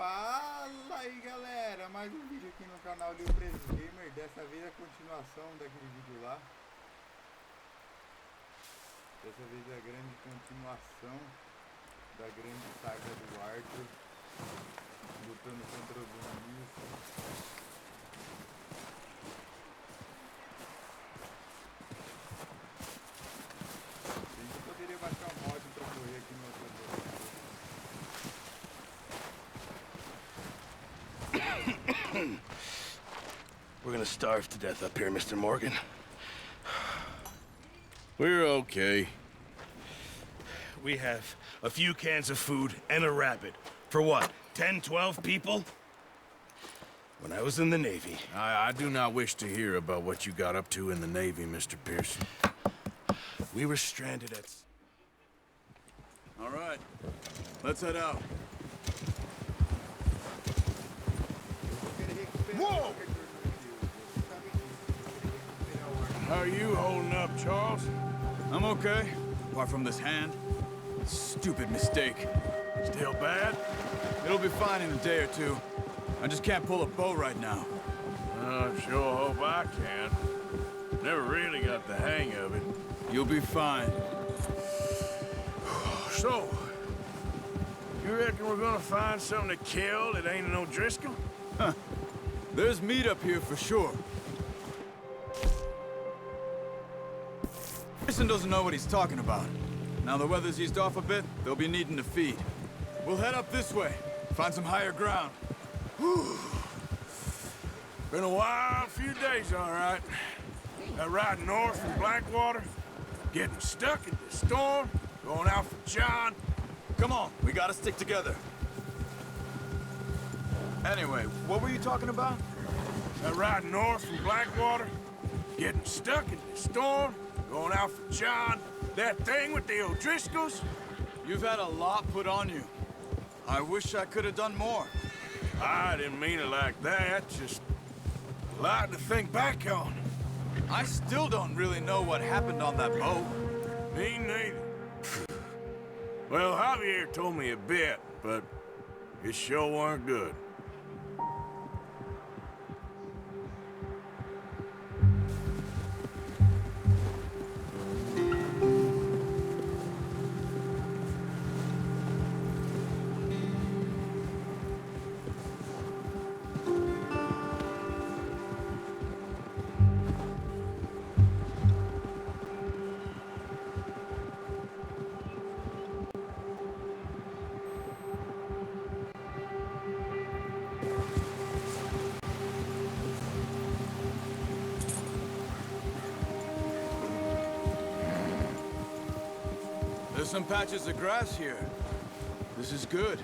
Fala aí galera, mais um vídeo aqui no canal do Preso Gamer. Dessa vez a continuação daquele vídeo lá. Dessa vez a grande continuação da grande saga do Arthur lutando contra os zumbis. A gente poderia baixar um mod pra correr aqui no outro. We're gonna starve to death up here, Mr. Morgan. We're okay. We have a few cans of food and a rabbit. For what, 10, 12 people? When I was in the Navy... I do not wish to hear about what you got up to in the Navy, Mr. Pearson. We were stranded at... All right, let's head out. Whoa! How are you holding up, Charles? I'm okay, apart from this hand. Stupid mistake. Still bad? It'll be fine in a day or two. I just can't pull a bow right now. I sure hope I can. Never really got the hang of it. You'll be fine. So, you reckon we're gonna find something to kill that ain't an O'Driscoll? Huh. There's meat up here for sure. Pearson doesn't know what he's talking about. Now the weather's eased off a bit, they'll be needing to feed. We'll head up this way, find some higher ground. Whew. Been a wild few days, all right. That ride north from Blackwater, getting stuck in the storm, going out for John. Come on, we gotta stick together. Anyway, what were you talking about? That ride north from Blackwater, getting stuck in the storm, going out for John. That thing with the O'Driscolls. You've had a lot put on you. I wish I could have done more. I didn't mean it like that, just a lot to think back on. I still don't really know what happened on that boat. Me neither. Well, Javier told me a bit, but it sure weren't good. There's some patches of grass here. This is good.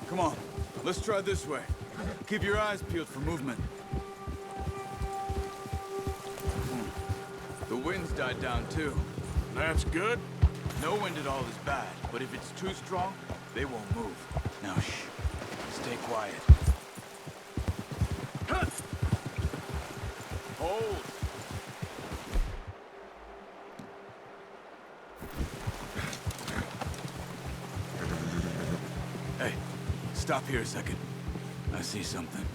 Come on, let's try this way. Keep your eyes peeled for movement. The wind's died down too. That's good. No wind at all is bad, but if it's too strong, they won't move. Now shh, stay quiet. Hold. Hey, stop here a second. I see something.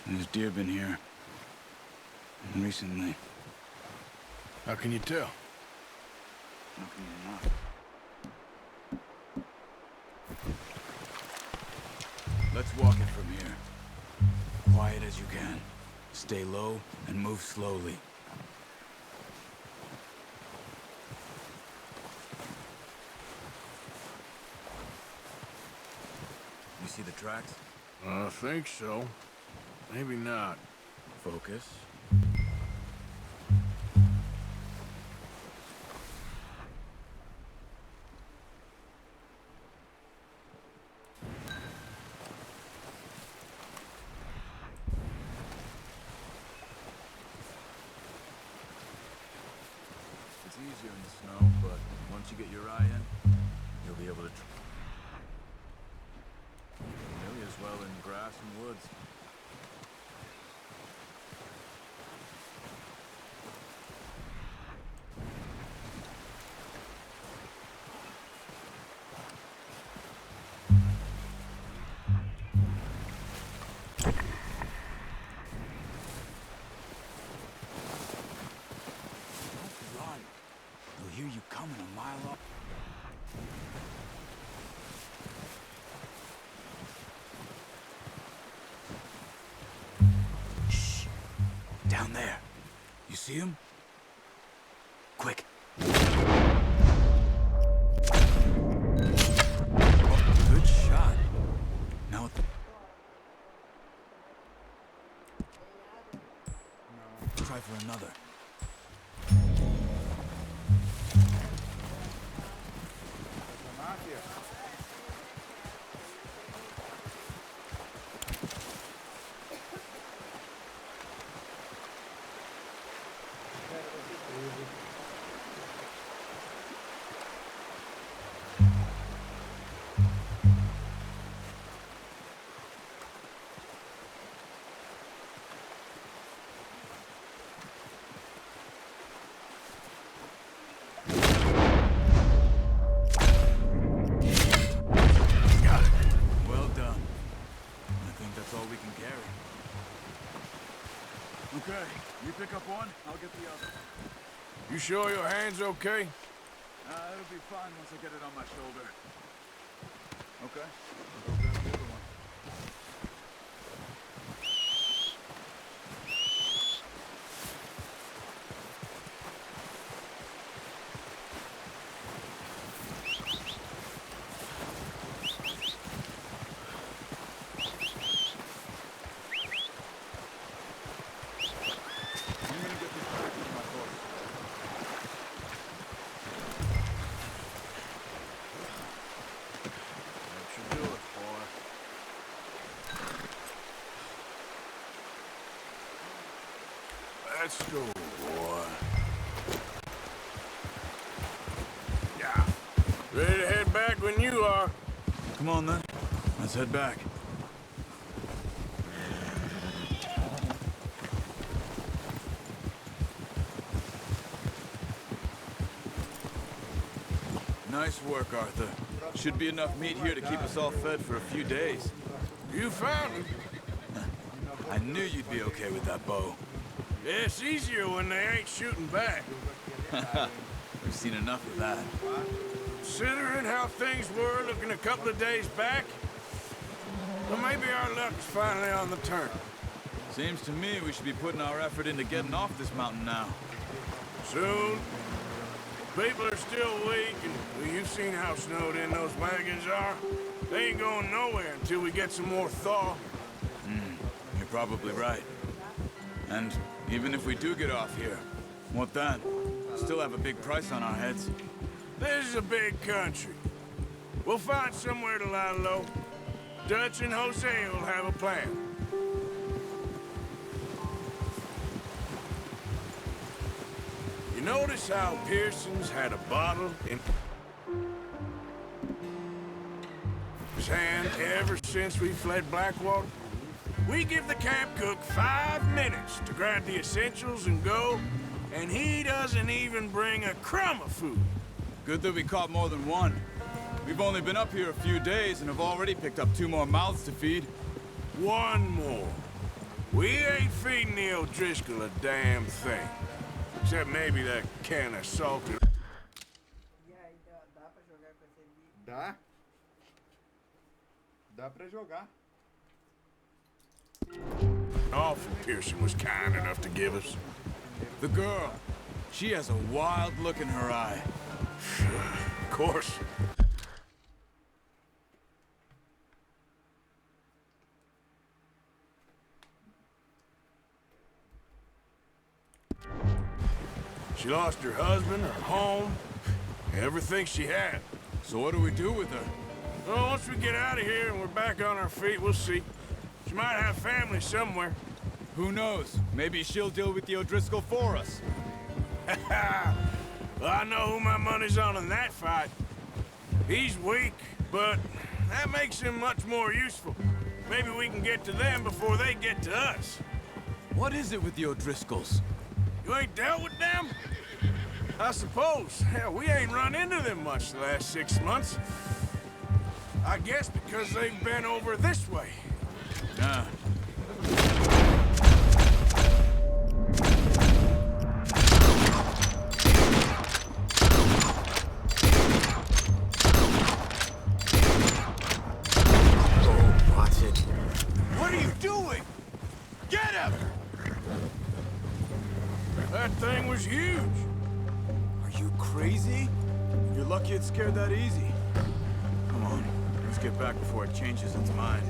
There's deer been here. Recently. How can you tell? How can you not? Let's walk it from here. Quiet as you can. Stay low and move slowly. You see the tracks? I think so. Maybe not. Focus. It's easier in the snow, but once you get your eye in, you'll be able to... Amelia's well in grass and woods. Don't run. They'll hear you coming a mile up. Shh. Down there. You see him? Quick. Oh, good shot. Now try for another. Essa máfia? Espera, vai ser preso. Got it. Well done. I think that's all we can carry. Okay, you pick up one, I'll get the other. You sure your hand's okay? It'll be fine once I get it on my shoulder. Okay, I'll go grab the other one. I'm gonna get this back on my horse. That should do it, boy. Let's go, boy. Yeah. Ready to head back when you are. Come on then, let's head back. Nice work, Arthur. Should be enough meat here to keep us all fed for a few days. You found him. I knew you'd be okay with that bow. Yeah, it's easier when they ain't shooting back. We've seen enough of that. Considering how things were looking a couple of days back, well, maybe our luck's finally on the turn. Seems to me we should be putting our effort into getting off this mountain now. Soon. People are still weak, and well, you've seen how snowed in those wagons are. They ain't going nowhere until we get some more thaw. You're probably right. And even if we do get off here, what then? Still have a big price on our heads. This is a big country. We'll find somewhere to lie low. Dutch and Jose will have a plan. You notice how Pearson's had a bottle in his hand ever since we fled Blackwater? We give the camp cook 5 minutes to grab the essentials and go, and he doesn't even bring a crumb of food. Good that we caught more than one. We've only been up here a few days and have already picked up 2 more mouths to feed. One more. We ain't feeding the O'Driscoll a damn thing. Except maybe that can of salted. Dá? Dá pra jogar. Awful Pearson was kind enough to give us. The girl. She has a wild look in her eye. Of course. She lost her husband, her home, everything she had. So what do we do with her? Well, once we get out of here and we're back on our feet, we'll see. She might have family somewhere. Who knows? Maybe she'll deal with the O'Driscoll for us. Well, I know who my money's on in that fight. He's weak, but that makes him much more useful. Maybe we can get to them before they get to us. What is it with the O'Driscolls? You ain't dealt with them? I suppose. Hell, we ain't run into them much the last 6 months. I guess because they've been over this way. Ah. What are you doing? Get him! That thing was huge. Are you crazy? You're lucky it scared that easy. Come on, let's get back before it changes its mind.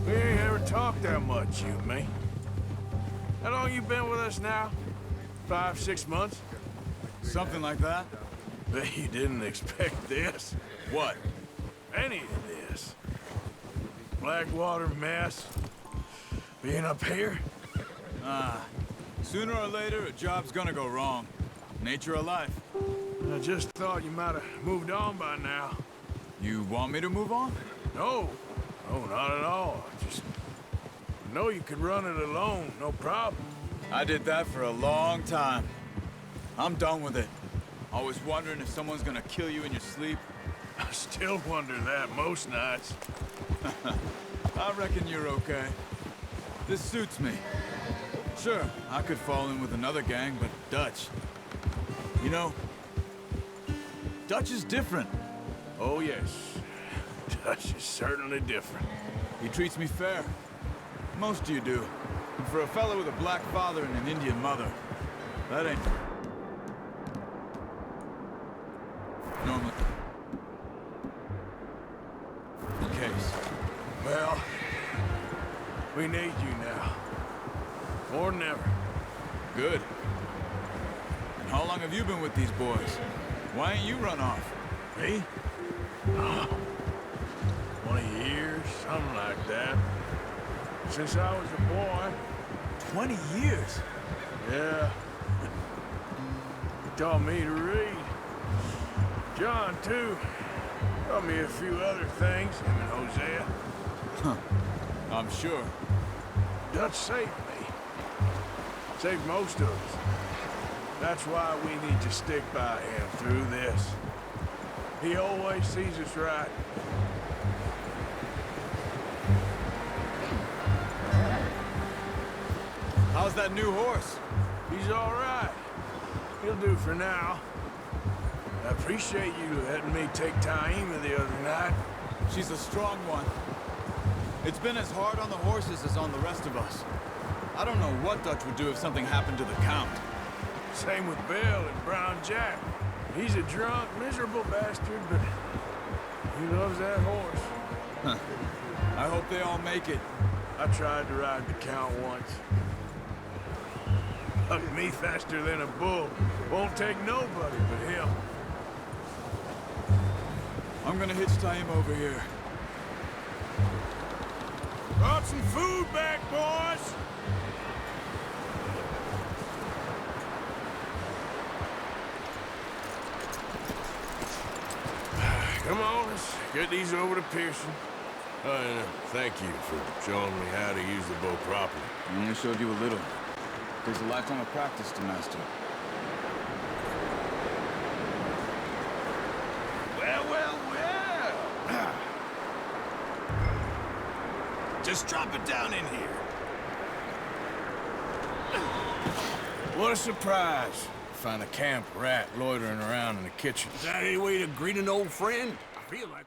We ain't ever talked that much, you and me. How long you been with us now? 5, 6 months? Something like that? Bet you didn't expect this. What? Any of this. Blackwater mess. Being up here? Sooner or later, a job's gonna go wrong. Nature of life. I just thought you might have moved on by now. You want me to move on? No. No, not at all. I know you could run it alone, no problem. I did that for a long time. I'm done with it. Always wondering if someone's gonna kill you in your sleep. I still wonder that most nights. I reckon you're okay. This suits me. Sure, I could fall in with another gang, but Dutch... You know, Dutch is different. Oh, yes. Dutch is certainly different. He treats me fair. Most of you do. And for a fellow with a black father and an Indian mother, that ain't... normally... the case. Well, we need you now. More than ever. Good. And how long have you been with these boys? Why ain't you run off? Me? 20 years, something like that. Since I was a boy. 20 years? Yeah. He taught me to read. John, too. Taught me a few other things, him and Hosea. I'm sure. Dutch saved me. Saved most of us. That's why we need to stick by him through this. He always sees us right. How's that new horse? He's all right. He'll do for now. I appreciate you letting me take Taima the other night. She's a strong one. It's been as hard on the horses as on the rest of us. I don't know what Dutch would do if something happened to the Count. Same with Bill and Brown Jack. He's a drunk, miserable bastard, but he loves that horse. Huh. I hope they all make it. I tried to ride the Count once. Hugged me faster than a bull. Won't take nobody but him. I'm gonna hitch Taima over here. Brought some food back, boys! Come on, let's get these over to Pearson. And thank you for showing me how to use the bow properly. I only showed you a little. There's a lifetime of practice to master. Well, well, well. Just drop it down in here. What a surprise. Find a camp rat loitering around in the kitchen. Is that any way to greet an old friend? I feel like...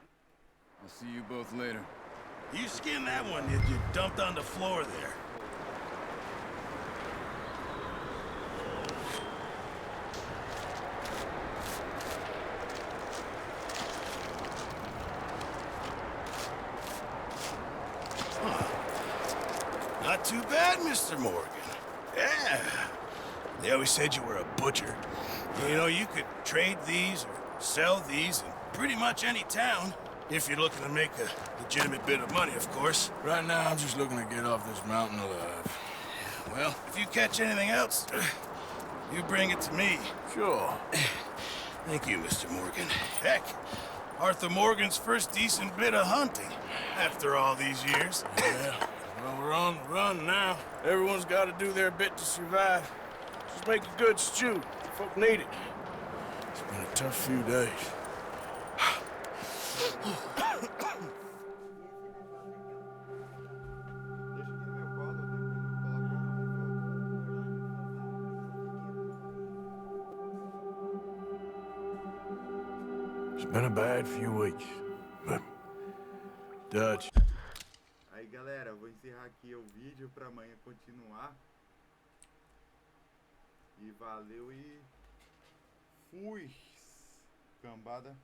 I'll see you both later. You skinned that one that you dumped on the floor there. Not too bad, Mr. Mr. Morgan. Yeah. They always said you were a butcher. You know, you could trade these or sell these in pretty much any town. If you're looking to make a legitimate bit of money, of course. Right now, I'm just looking to get off this mountain alive. Well, if you catch anything else, you bring it to me. Sure. Thank you, Mr. Morgan. Heck, Arthur Morgan's first decent bit of hunting after all these years. Yeah. Well, we're on the run now. Everyone's got to do their bit to survive. Just make a good stew. Folk need it. It's been a tough few days. It's been a bad few weeks, but Dutch. Aí galera, eu vou encerrar aqui o vídeo pra amanhã continuar. E valeu e fui! Cambada.